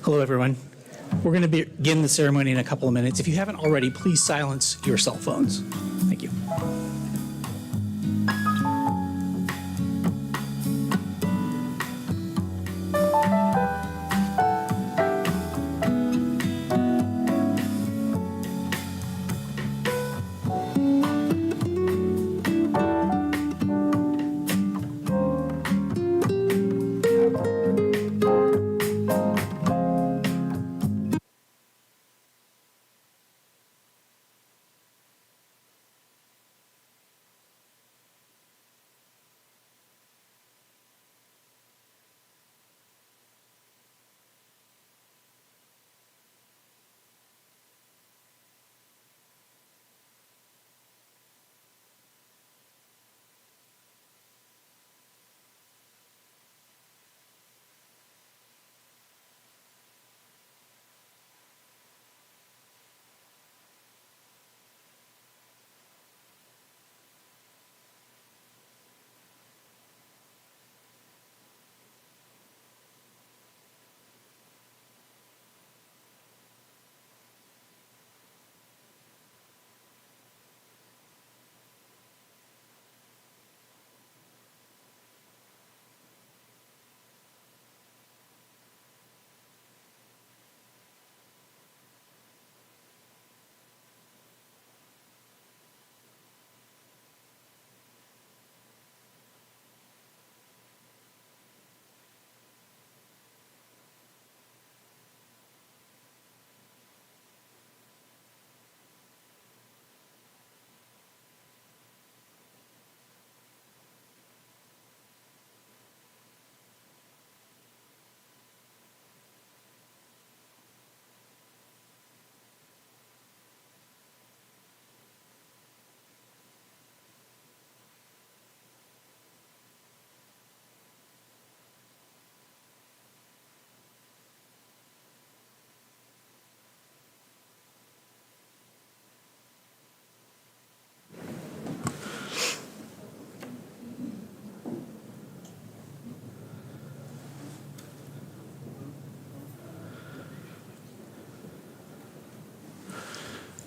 Hello, everyone. We're going to begin the ceremony in a couple of minutes. If you haven't already, please silence your cell phones. Thank you.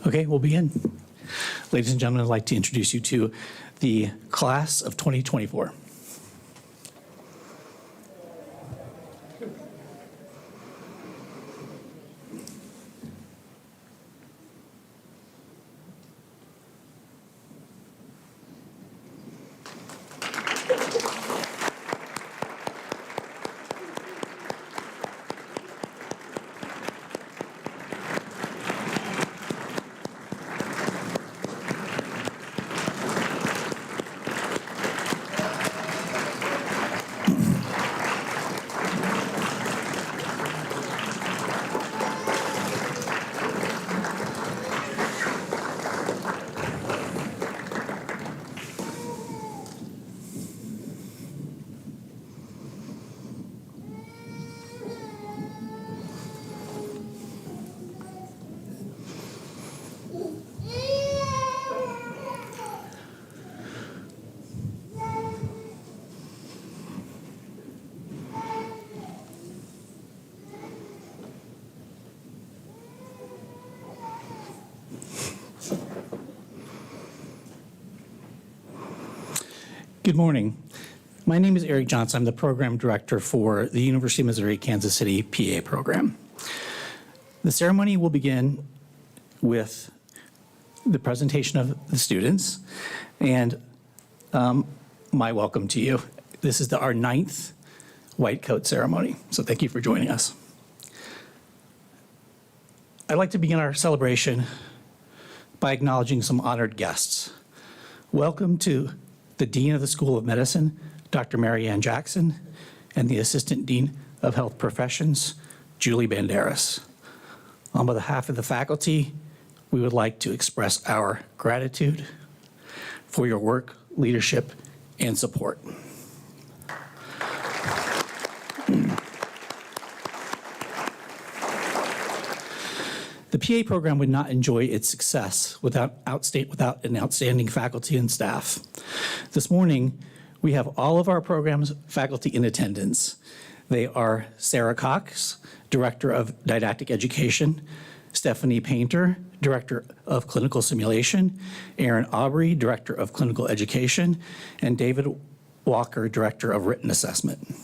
Okay, we'll begin. Ladies and gentlemen, I'd like to introduce you to the class of 2024. Good morning. My name is Eric Johnson. I'm the program director for the University of Missouri Kansas City PA program. The ceremony will begin with the presentation of the students and my welcome to you. This is our 9th white coat ceremony, so thank you for joining us. I'd like to begin our celebration by acknowledging some honored guests. Welcome to the Dean of the School of Medicine, Dr. Mary Ann Jackson, and the Assistant Dean of Health Professions, Julie Banderas. On behalf of the faculty, we would like to express our gratitude for your work, leadership, and support. The PA program would not enjoy its success without an outstanding faculty and staff. This morning, we have all of our program's faculty in attendance. They are Sarah Cox, Director of Didactic Education, Stephanie Painter, Director of Clinical Simulation, Aaron Aubrey, Director of Clinical Education, and David Walker, Director of Written Assessment.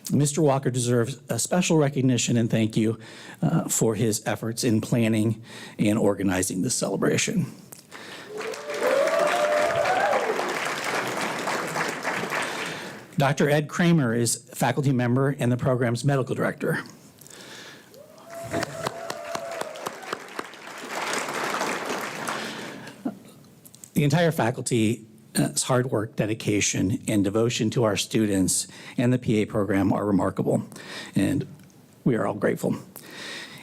Mr. Walker deserves a special recognition and thank you for his efforts in planning and organizing this celebration. Dr. Ed Kramer is a faculty member and the program's medical director. The entire faculty's hard work, dedication, and devotion to our students and the PA program are remarkable, and we are all grateful.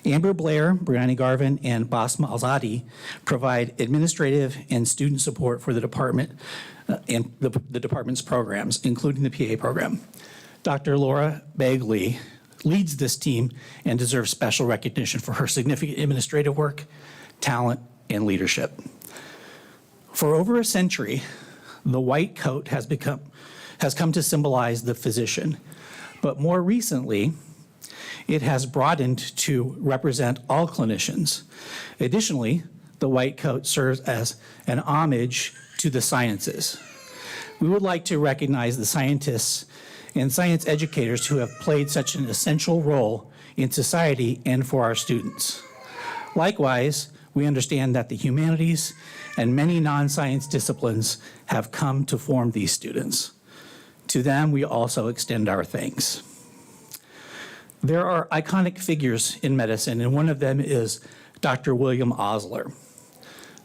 Amber Blair, Brianni Garvin, and Basma Alzadi provide administrative and student support for the department and the department's programs, including the PA program. Dr. Laura Bagley leads this team and deserves special recognition for her significant administrative work, talent, and leadership. For over a century, the white coat has come to symbolize the physician, but more recently, it has broadened to represent all clinicians. Additionally, the white coat serves as an homage to the sciences. We would like to recognize the scientists and science educators who have played such an essential role in society and for our students. Likewise, we understand that the humanities and many non-science disciplines have come to form these students. To them, we also extend our thanks. There are iconic figures in medicine, and one of them is Dr. William Osler.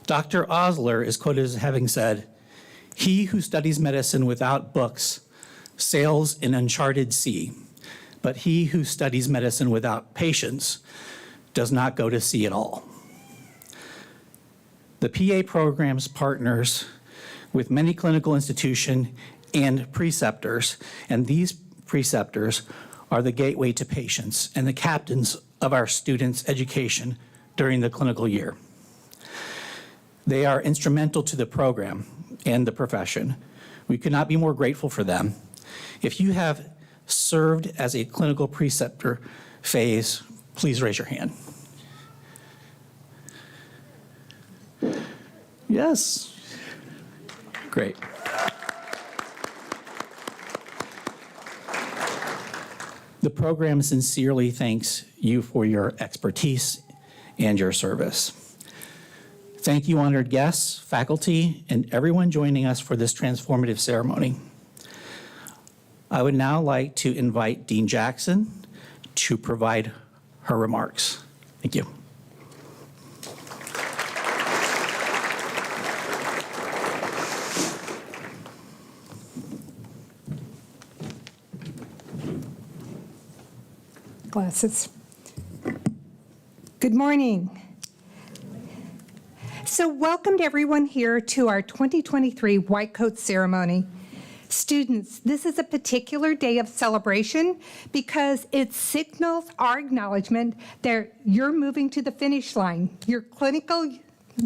Dr. Osler is quoted as having said, "He who studies medicine without books sails an uncharted sea, but he who studies medicine without patience does not go to sea at all." The PA programs partners with many clinical institutions and preceptors, and these preceptors are the gateway to patients and the captains of our students' education during the clinical year. They are instrumental to the program and the profession. We could not be more grateful for them. If you have served as a clinical preceptor phase, please raise your hand. Yes. Great. The program sincerely thanks you for your expertise and your service. Thank you, honored guests, faculty, and everyone joining us for this transformative ceremony. I would now like to invite Dean Jackson to provide her remarks. Thank you. Glasses. Good morning. So welcome to everyone here to our 2023 White Coat Ceremony. Students, this is a particular day of celebration because it signals our acknowledgement that you're moving to the finish line, your clinical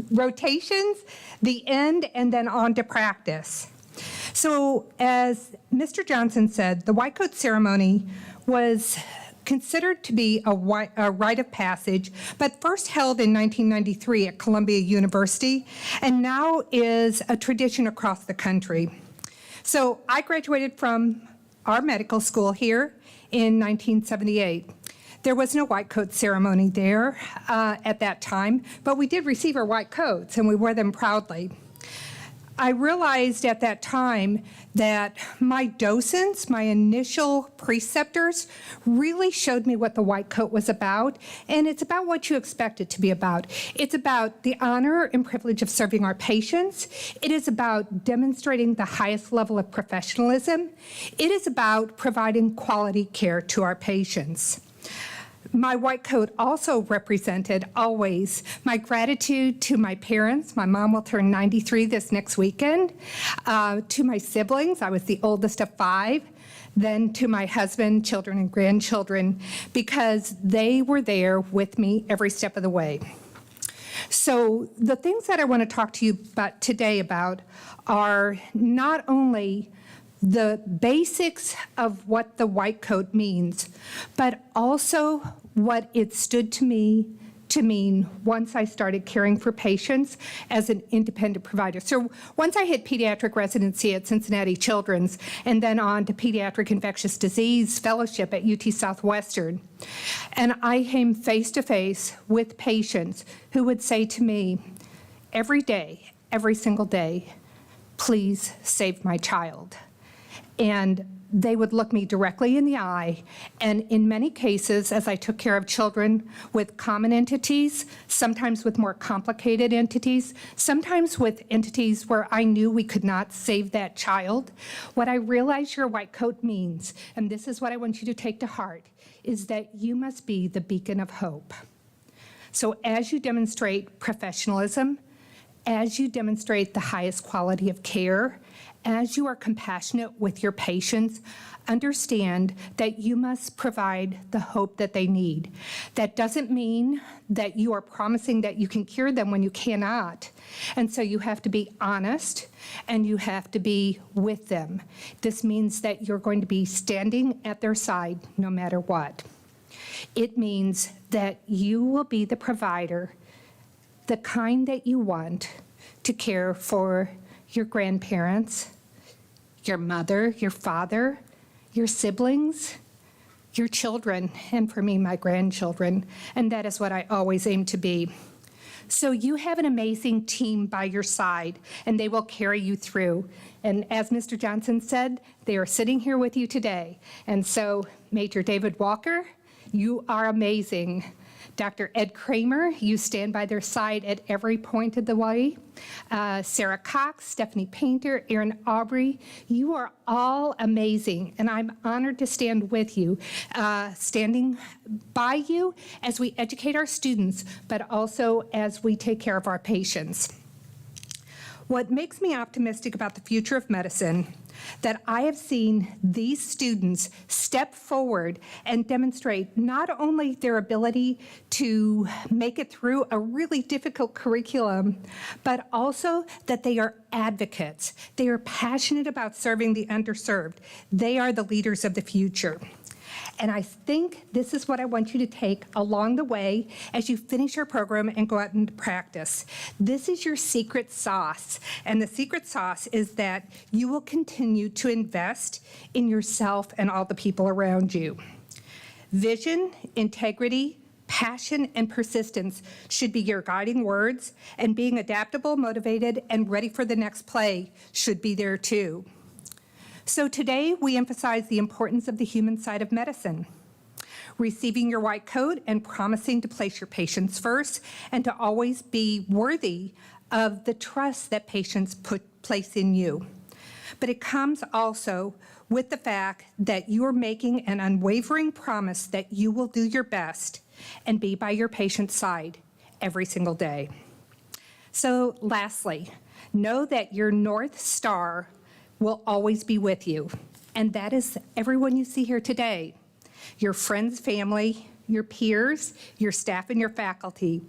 rotations, the end, and then on to practice. So as Mr. Johnson said, the White Coat Ceremony was considered to be a rite of passage, but first held in 1993 at Columbia University, and now is a tradition across the country. So I graduated from our medical school here in 1978. There was no white coat ceremony there at that time, but we did receive our white coats, and we wore them proudly. I realized at that time that my docents, my initial preceptors, really showed me what the white coat was about, and it's about what you expect it to be about. It's about the honor and privilege of serving our patients. It is about demonstrating the highest level of professionalism. It is about providing quality care to our patients. My white coat also represented always my gratitude to my parents. My mom will turn 93 this next weekend. To my siblings, I was the oldest of 5. Then to my husband, children, and grandchildren, because they were there with me every step of the way. So the things that I want to talk to you about today are not only the basics of what the white coat means, but also what it stood to mean once I started caring for patients as an independent provider. So once I hit pediatric residency at Cincinnati Children's and then on to pediatric infectious disease fellowship at UT Southwestern, and I came face to face with patients who would say to me every day, every single day, please save my child. And they would look me directly in the eye, and in many cases, as I took care of children with common entities, sometimes with more complicated entities, sometimes with entities where I knew we could not save that child, what I realized your white coat means, and this is what I want you to take to heart, is that you must be the beacon of hope. So as you demonstrate professionalism, as you demonstrate the highest quality of care, as you are compassionate with your patients, understand that you must provide the hope that they need. That doesn't mean that you are promising that you can cure them when you cannot. And so you have to be honest and you have to be with them. This means that you're going to be standing at their side no matter what. It means that you will be the provider, the kind that you want to care for your grandparents, your mother, your father, your siblings, your children, and for me, my grandchildren. And that is what I always aim to be. So you have an amazing team by your side, and they will carry you through. And as Mr. Johnson said, they are sitting here with you today. And so, Major David Walker, you are amazing. Dr. Ed Kramer, you stand by their side at every point of the way. Sarah Cox, Stephanie Painter, Erin Aubrey, you are all amazing, and I'm honored to stand with you, standing by you as we educate our students, but also as we take care of our patients. What makes me optimistic about the future of medicine, that I have seen these students step forward and demonstrate not only their ability to make it through a really difficult curriculum, but also that they are advocates. They are passionate about serving the underserved. They are the leaders of the future. And I think this is what I want you to take along the way as you finish your program and go out into practice. This is your secret sauce. And the secret sauce is that you will continue to invest in yourself and all the people around you. Vision, integrity, passion, and persistence should be your guiding words, and being adaptable, motivated, and ready for the next play should be there too. So today, we emphasize the importance of the human side of medicine, receiving your white coat and promising to place your patients first and to always be worthy of the trust that patients place in you. But it comes also with the fact that you are making an unwavering promise that you will do your best and be by your patient's side every single day. So lastly, know that your North Star will always be with you. And that is everyone you see here today, your friends, family, your peers, your staff, and your faculty.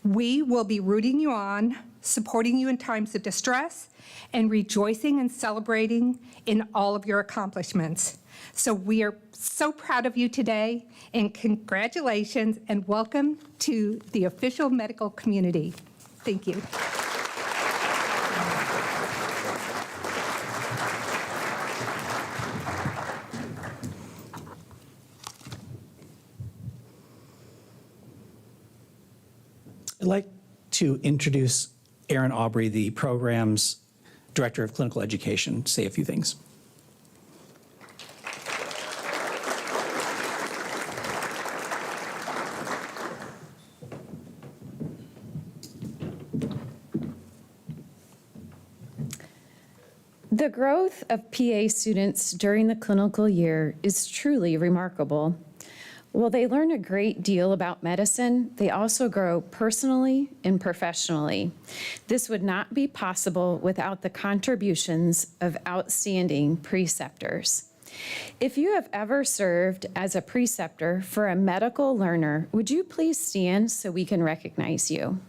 We will be rooting you on, supporting you in times of distress, and rejoicing and celebrating in all of your accomplishments. So we are so proud of you today, and congratulations, and welcome to the official medical community. Thank you. I'd like to introduce Erin Aubrey, the program's Director of Clinical Education, to say a few things. The growth of PA students during the clinical year is truly remarkable. While they learn a great deal about medicine, they also grow personally and professionally. This would not be possible without the contributions of outstanding preceptors. If you have ever served as a preceptor for a medical learner, would you please stand so we can recognize you?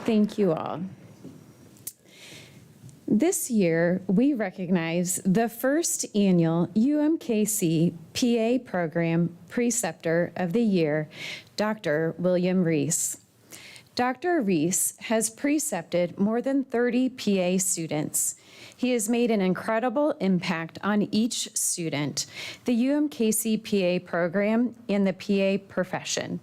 Thank you all. This year, we recognize the first annual UMKC PA Program Preceptor of the Year, Dr. William Reese. Dr. Reese has precepted more than 30 PA students. He has made an incredible impact on each student, the UMKC PA program, and the PA profession.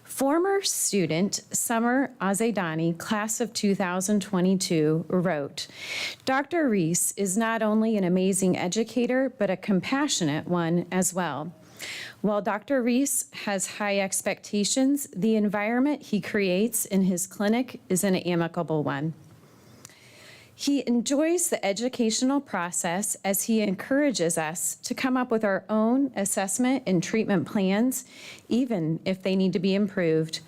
Former student Summer Azedani, class of 2022, wrote, "Dr. Reese is not only an amazing educator, but a compassionate one as well. While Dr. Reese has high expectations, the environment he creates in his clinic is an amicable one. He enjoys the educational process as he encourages us to come up with our own assessment and treatment plans, even if they need to be improved.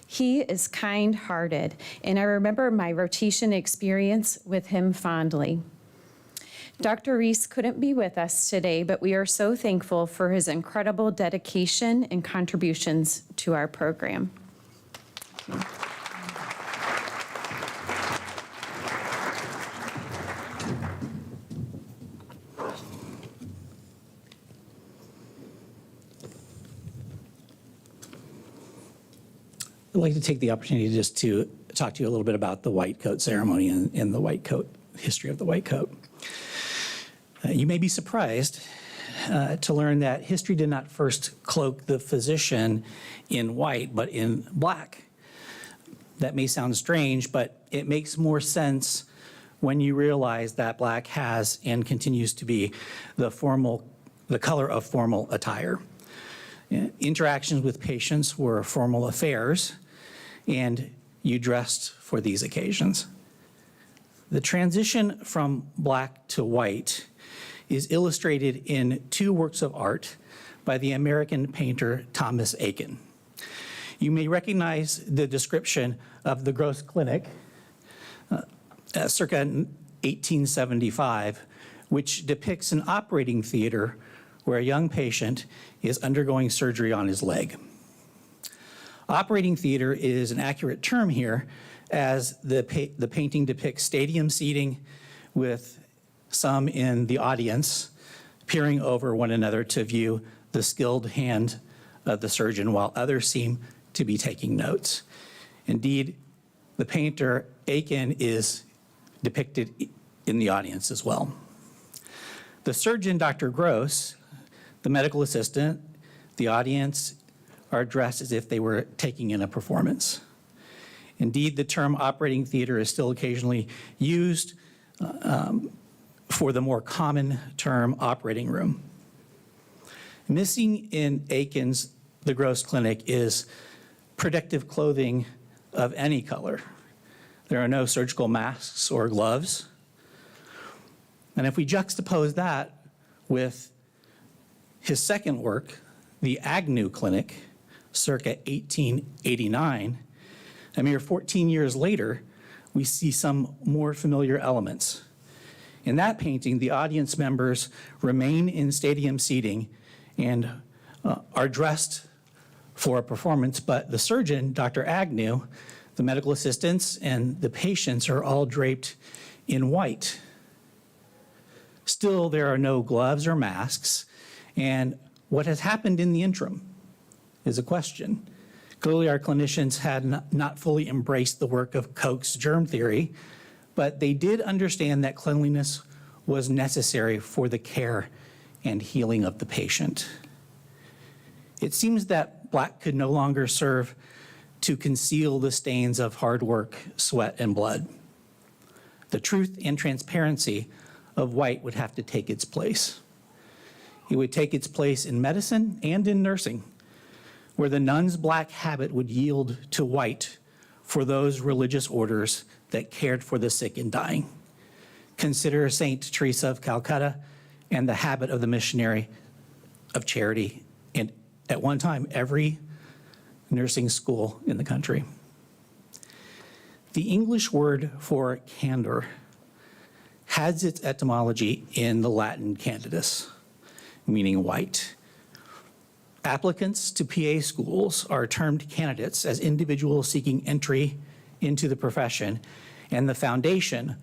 He is kind-hearted, and I remember my rotation experience with him fondly." Dr. Reese couldn't be with us today, but we are so thankful for his incredible dedication and contributions to our program. I'd like to take the opportunity just to talk to you a little bit about the white coat ceremony and the white coat, history of the white coat. You may be surprised to learn that history did not first cloak the physician in white, but in black. That may sound strange, but it makes more sense when you realize that black has and continues to be the color of formal attire. Interactions with patients were formal affairs, and you dressed for these occasions. The transition from black to white is illustrated in two works of art by the American painter Thomas Eakins. You may recognize the description of the Gross Clinic, circa 1875, which depicts an operating theater where a young patient is undergoing surgery on his leg. Operating theater is an accurate term here, as the painting depicts stadium seating with some in the audience peering over one another to view the skilled hand of the surgeon, while others seem to be taking notes. Indeed, the painter Eakins is depicted in the audience as well. The surgeon, Dr. Gross, the medical assistant, the audience are dressed as if they were taking in a performance. Indeed, the term operating theater is still occasionally used for the more common term operating room. Missing in Eakins, the Gross Clinic, is protective clothing of any color. There are no surgical masks or gloves. And if we juxtapose that with his second work, the Agnew Clinic, circa 1889, a mere 14 years later, we see some more familiar elements. In that painting, the audience members remain in stadium seating and are dressed for a performance, but the surgeon, Dr. Agnew, the medical assistants, and the patients are all draped in white. Still, there are no gloves or masks, and what has happened in the interim is a question. Clearly, our clinicians had not fully embraced the work of Koch's germ theory, but they did understand that cleanliness was necessary for the care and healing of the patient. It seems that black could no longer serve to conceal the stains of hard work, sweat, and blood. The truth and transparency of white would have to take its place. It would take its place in medicine and in nursing, where the nun's black habit would yield to white for those religious orders that cared for the sick and dying. Consider Saint Teresa of Calcutta and the habit of the missionary of charity, and at one time, every nursing school in the country. The English word for candor has its etymology in the Latin candidus, meaning white. Applicants to PA schools are termed candidates as individuals seeking entry into the profession, and the foundation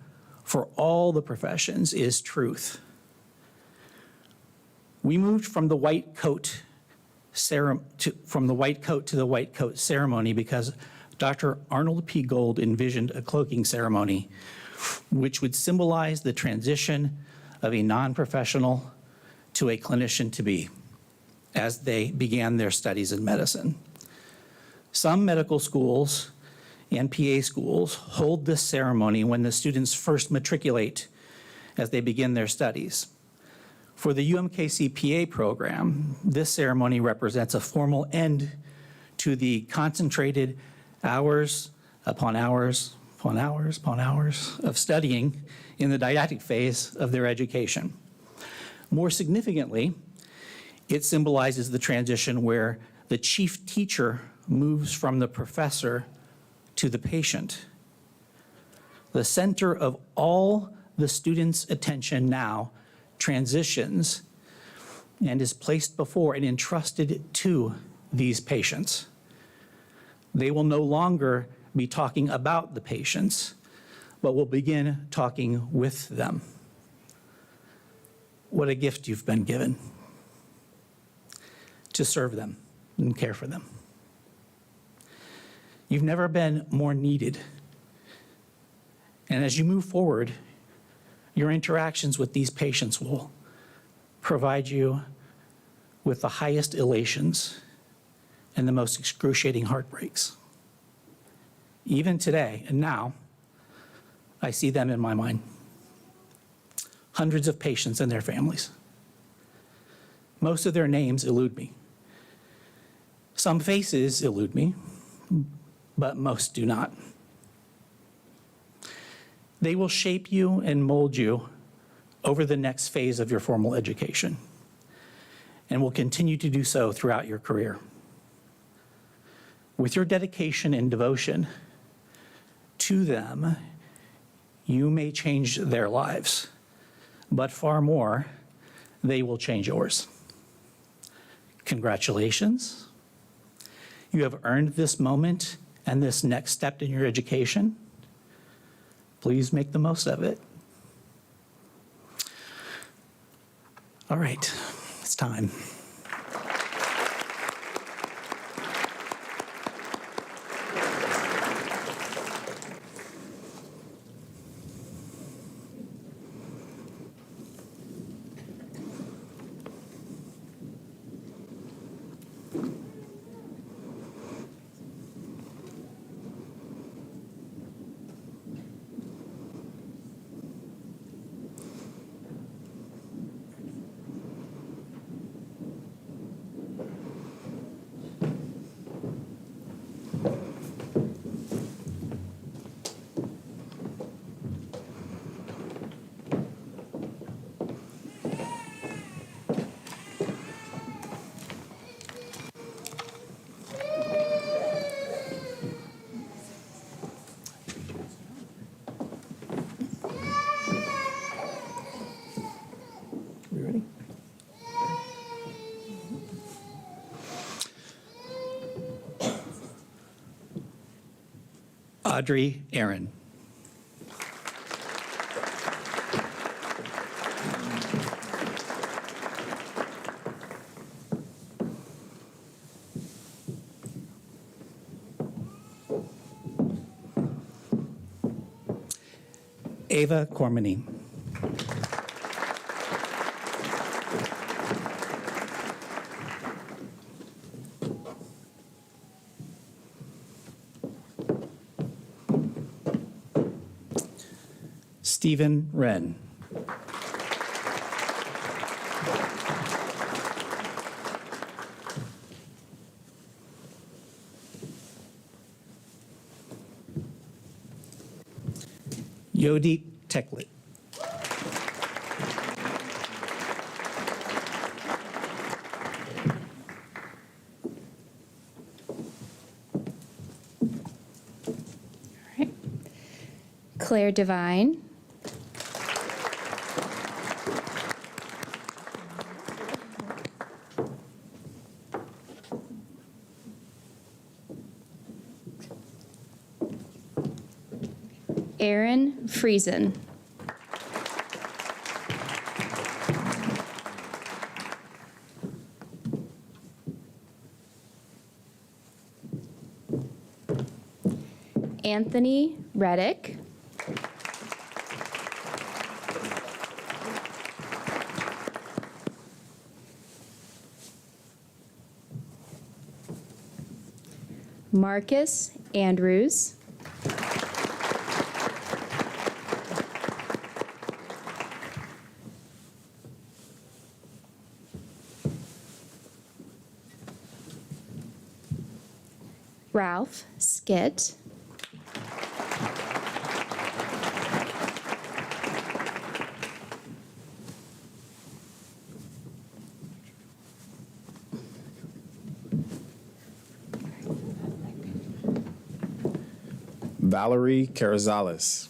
for all the professions is truth. We moved from the white coat to the white coat ceremony because Dr. Arnold P. Gold envisioned a cloaking ceremony which would symbolize the transition of a non-professional to a clinician to be as they began their studies in medicine. Some medical schools and PA schools hold this ceremony when the students first matriculate as they begin their studies. For the UMKC PA program, this ceremony represents a formal end to the concentrated hours upon hours upon hours upon hours of studying in the didactic phase of their education. More significantly, it symbolizes the transition where the chief teacher moves from the professor to the patient. The center of all the students' attention now transitions and is placed before and entrusted to these patients. They will no longer be talking about the patients, but will begin talking with them. What a gift you've been given to serve them and care for them. You've never been more needed. And as you move forward, your interactions with these patients will provide you with the highest elations and the most excruciating heartbreaks. Even today and now, I see them in my mind. Hundreds of patients and their families. Most of their names elude me. Some faces elude me, but most do not. They will shape you and mold you over the next phase of your formal education and will continue to do so throughout your career. With your dedication and devotion to them, you may change their lives, but far more, they will change yours. Congratulations. You have earned this moment and this next step in your education. Please make the most of it. All right, it's time. We ready? Audrey Aaron. Ava Cormany. Stephen Wren. Yodi Teklit. Claire Devine. Aaron Friesen. Anthony Reddick. Marcus Andrews. Ralph Skitt. Valerie Carrizales.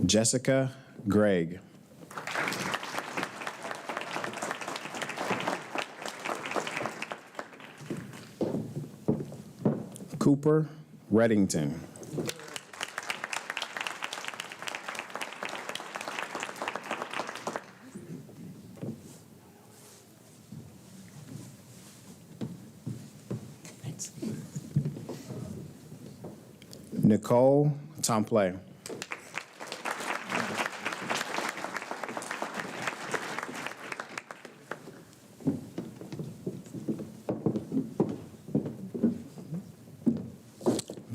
Jessica Gregg. Cooper Reddington. Nicole Tomplay.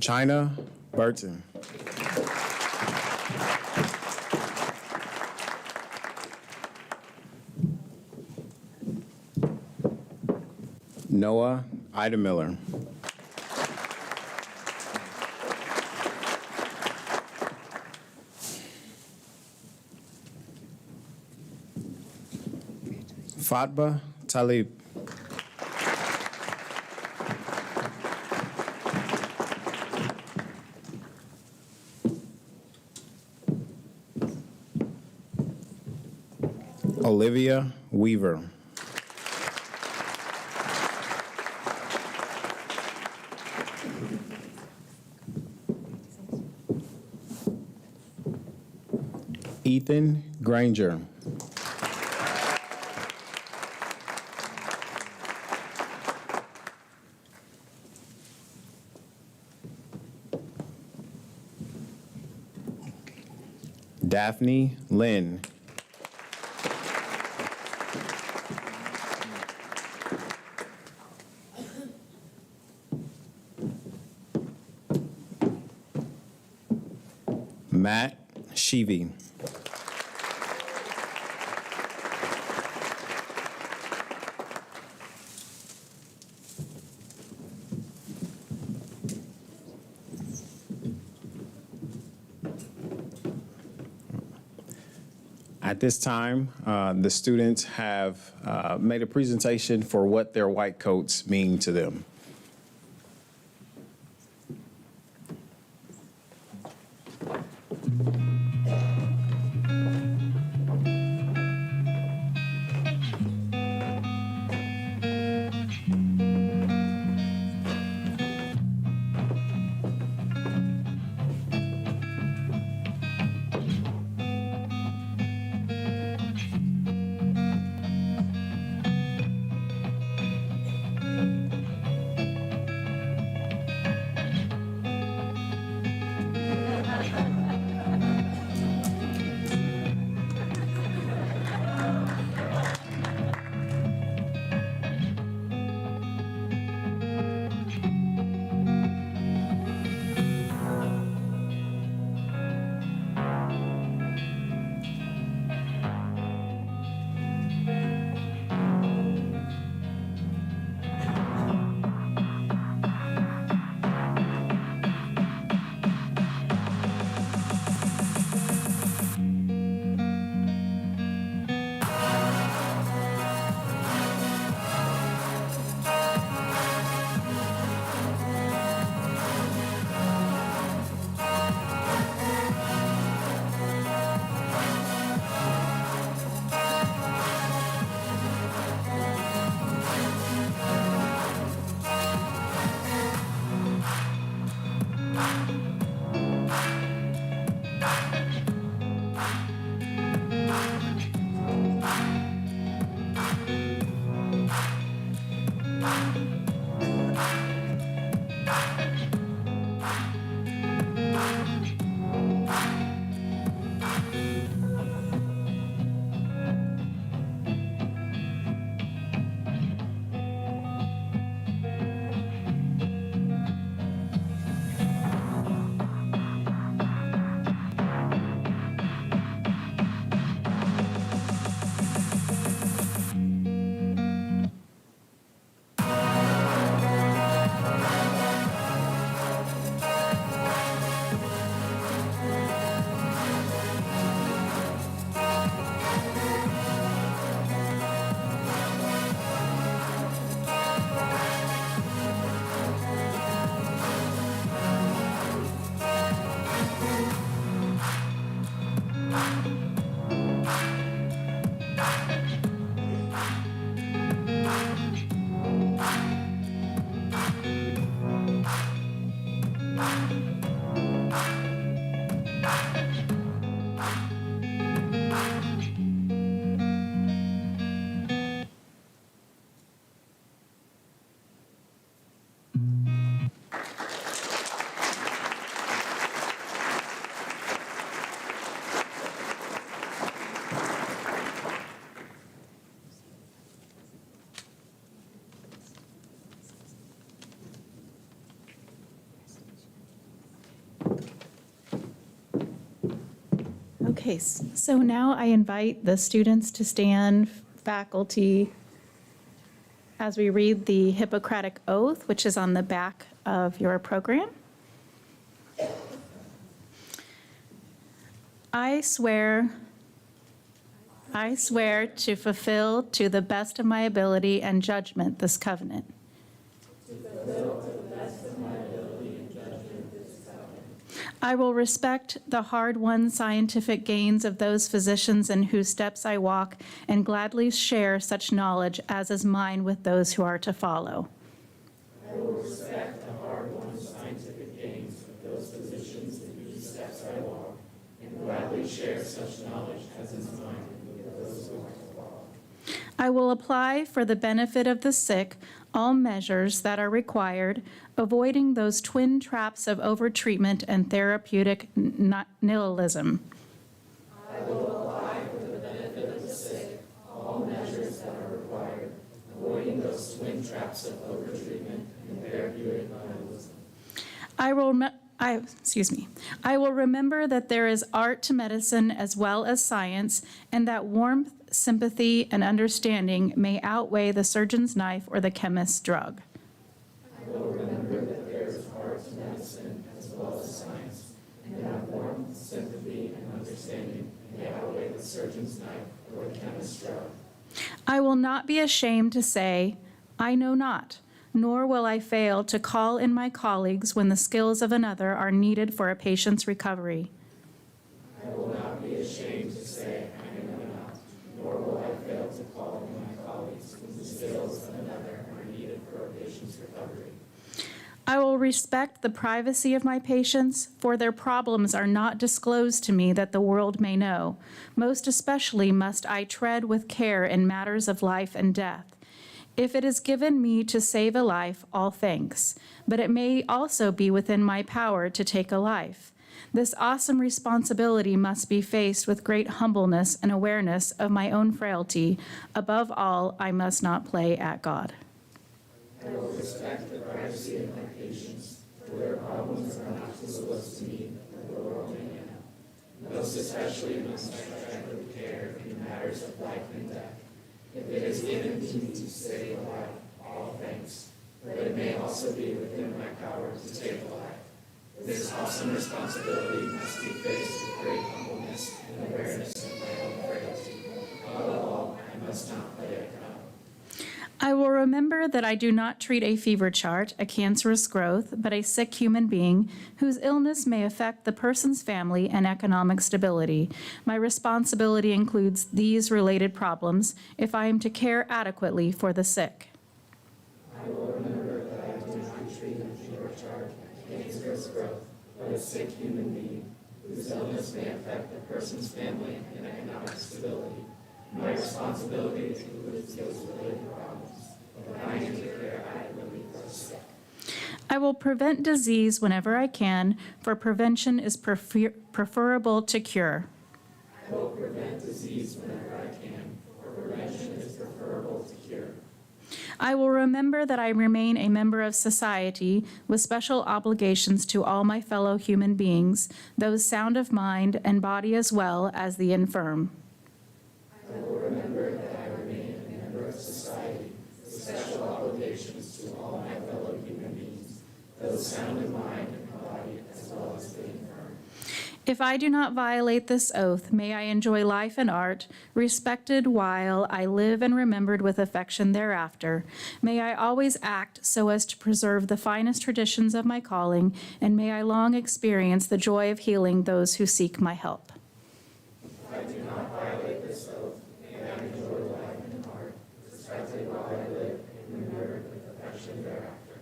China Burton. Noah Ida Miller. Fatba Talib. Olivia Weaver. Ethan Granger. Daphne Lynn. Matt Sheevy. At this time, the students have made a presentation for what their white coats mean to them. Okay, so now I invite the students to stand, faculty, as we read the Hippocratic Oath, which is on the back of your program. I swear to fulfill to the best of my ability and judgment this covenant. I will respect the hard-won scientific gains of those physicians in whose steps I walk and gladly share such knowledge as is mine with those who are to follow. I will respect the hard-won scientific gains of those physicians in whose steps I walk and gladly share such knowledge as is mine with those who are to follow. I will apply for the benefit of the sick all measures that are required, avoiding those twin traps of overtreatment and therapeutic nihilism. I will apply for the benefit of the sick all measures that are required, avoiding those twin traps of overtreatment and therapeutic nihilism. I will remember that there is art to medicine as well as science, and that warmth, sympathy, and understanding may outweigh the surgeon's knife or the chemist's drug. I will remember that there is art to medicine as well as science, and that warmth, sympathy, and understanding may outweigh the surgeon's knife or the chemist's drug. I will not be ashamed to say, I know not, nor will I fail to call in my colleagues when the skills of another are needed for a patient's recovery. I will not be ashamed to say, I know not, nor will I fail to call in my colleagues when the skills of another are needed for a patient's recovery. I will respect the privacy of my patients, for their problems are not disclosed to me that the world may know. Most especially must I tread with care in matters of life and death. If it is given me to save a life, all thanks, but it may also be within my power to take a life. This awesome responsibility must be faced with great humbleness and awareness of my own frailty. Above all, I must not play at God. I will respect the privacy of my patients, for their problems are not disclosed to me that the world may know. Most especially must I tread with care in matters of life and death. If it is given to me to save a life, all thanks, but it may also be within my power to take a life. This awesome responsibility must be faced with great humbleness and awareness of my own frailty. Above all, I must not play at God. I will remember that I do not treat a fever chart, a cancerous growth, but a sick human being whose illness may affect the person's family and economic stability. My responsibility includes these related problems if I am to care adequately for the sick. I will remember that I do not treat a fever chart, a cancerous growth, but a sick human being whose illness may affect the person's family and economic stability. My responsibility includes those related problems, but I am to care adequately for the sick. I will prevent disease whenever I can, for prevention is preferable to cure. I will prevent disease whenever I can, for prevention is preferable to cure. I will remember that I remain a member of society with special obligations to all my fellow human beings, those sound of mind and body as well as the infirm. I will remember that I remain a member of society with special obligations to all my fellow human beings, those sound in mind and body as well as the infirm. If I do not violate this oath, may I enjoy life and art, respected while I live and remembered with affection thereafter. May I always act so as to preserve the finest traditions of my calling, and may I long experience the joy of healing those who seek my help. If I do not violate this oath, may I enjoy life and art, respected while I live and remembered with affection thereafter.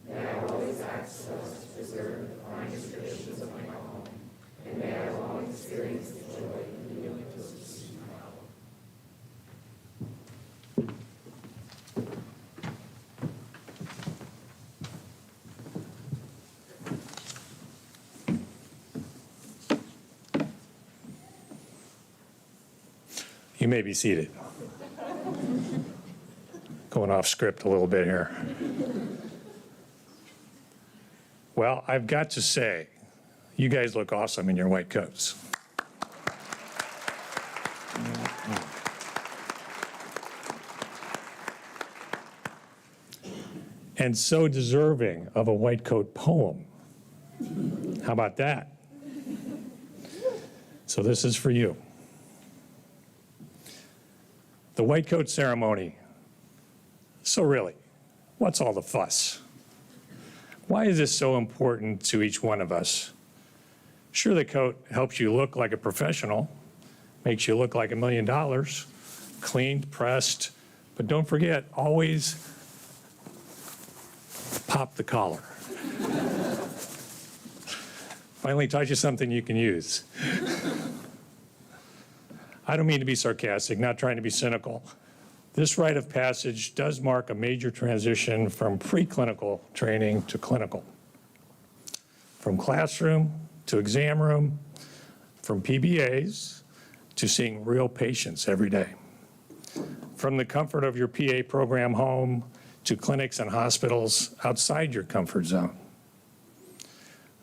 May I always act so as to preserve the finest traditions of my calling, and may I long experience the joy of healing those who seek my help. You may be seated. Going off script a little bit here. Well, I've got to say, you guys look awesome in your white coats. and so deserving of a white coat poem. How about that? So this is for you. The white coat ceremony. So really, what's all the fuss? Why is this so important to each one of us? Sure, the coat helps you look like a professional, makes you look like $1 million, cleaned, pressed, but don't forget, always pop the collar. Finally taught you something you can use. I don't mean to be sarcastic, not trying to be cynical. This rite of passage does mark a major transition from preclinical training to clinical. From classroom to exam room, from PBAs to seeing real patients every day. From the comfort of your PA program home to clinics and hospitals outside your comfort zone.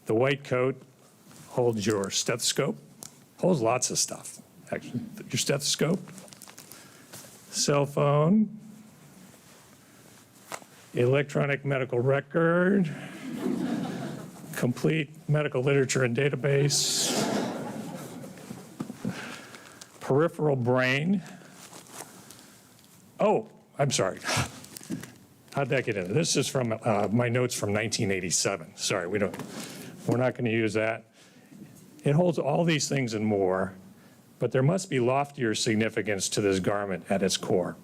The white coat holds your stethoscope, holds lots of stuff, actually. Your stethoscope, cell phone, electronic medical record, complete medical literature and database, peripheral brain. Oh, I'm sorry. How'd that get in? This is from my notes from 1987. Sorry, we're not going to use that. It holds all these things and more, but there must be loftier significance to this garment at its core.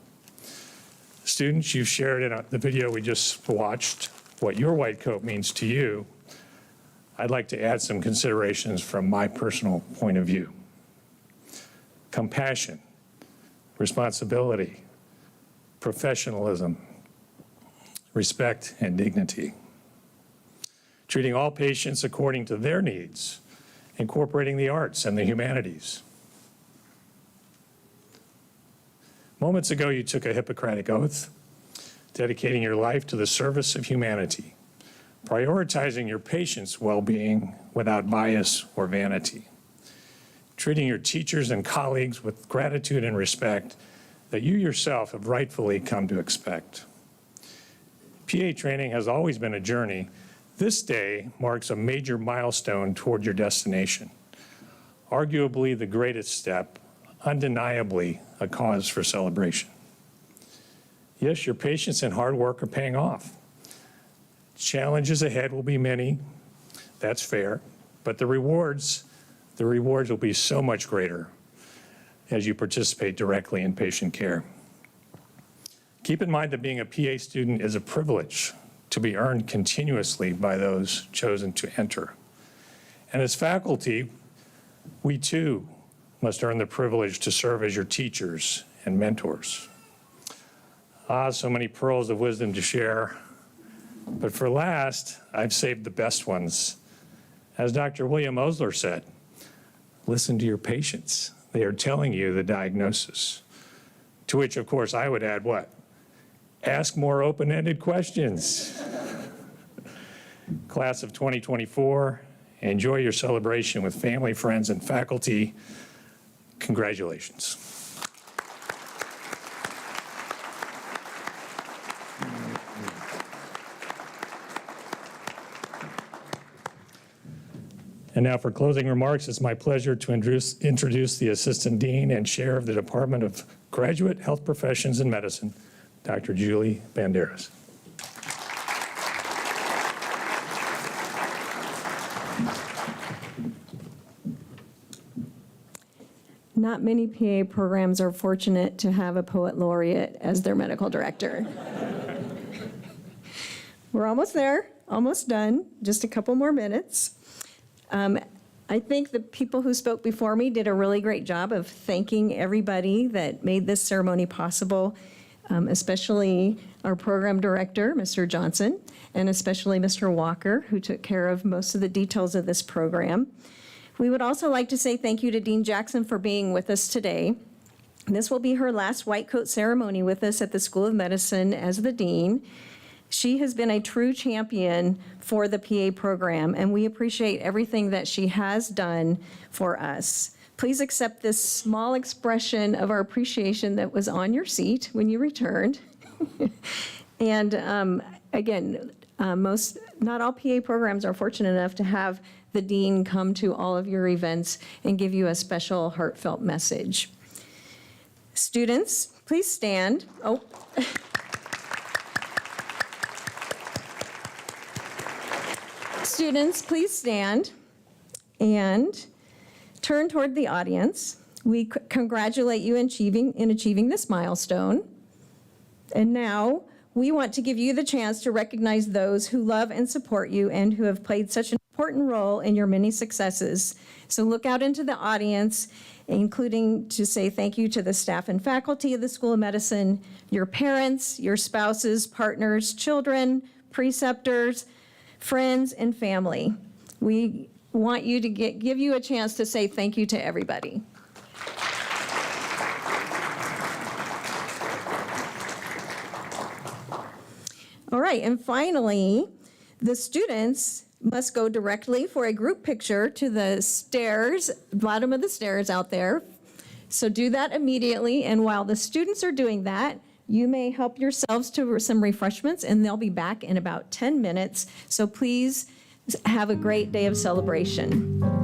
Students, you've shared in the video we just watched what your white coat means to you. I'd like to add some considerations from my personal point of view. Compassion, responsibility, professionalism, respect, and dignity. Treating all patients according to their needs, incorporating the arts and the humanities. Moments ago, you took a Hippocratic oath, dedicating your life to the service of humanity, prioritizing your patients' well-being without bias or vanity, treating your teachers and colleagues with gratitude and respect that you yourself have rightfully come to expect. PA training has always been a journey. This day marks a major milestone toward your destination. Arguably the greatest step, undeniably a cause for celebration. Yes, your patience and hard work are paying off. Challenges ahead will be many, that's fair, but the rewards will be so much greater as you participate directly in patient care. Keep in mind that being a PA student is a privilege to be earned continuously by those chosen to enter. And as faculty, we too must earn the privilege to serve as your teachers and mentors. So many pearls of wisdom to share. But for last, I've saved the best ones. As Dr. William Osler said, listen to your patients. They are telling you the diagnosis. To which, of course, I would add what? Ask more open-ended questions. Class of 2024, enjoy your celebration with family, friends, and faculty. Congratulations. And now for closing remarks, it's my pleasure to introduce the Assistant Dean and Chair of the Department of Graduate Health Professions and Medicine, Dr. Julie Banderas. Not many PA programs are fortunate to have a poet laureate as their medical director. We're almost there, almost done, just a couple more minutes. I think the people who spoke before me did a really great job of thanking everybody that made this ceremony possible, especially our program director, Mr. Johnson, and especially Mr. Walker, who took care of most of the details of this program. We would also like to say thank you to Dean Jackson for being with us today. This will be her last white coat ceremony with us at the School of Medicine as the dean. She has been a true champion for the PA program, and we appreciate everything that she has done for us. Please accept this small expression of our appreciation that was on your seat when you returned. And again, not all PA programs are fortunate enough to have the dean come to all of your events and give you a special heartfelt message. Students, please stand. Oh. Students, please stand and turn toward the audience. We congratulate you in achieving this milestone. And now, we want to give you the chance to recognize those who love and support you and who have played such an important role in your many successes. So look out into the audience, including to say thank you to the staff and faculty of the School of Medicine, your parents, your spouses, partners, children, preceptors, friends, and family. We want you to give you a chance to say thank you to everybody. All right, and finally, the students must go directly for a group picture to the stairs, bottom of the stairs out there. So do that immediately, and while the students are doing that, you may help yourselves to some refreshments, and they'll be back in about 10 minutes. So please have a great day of celebration.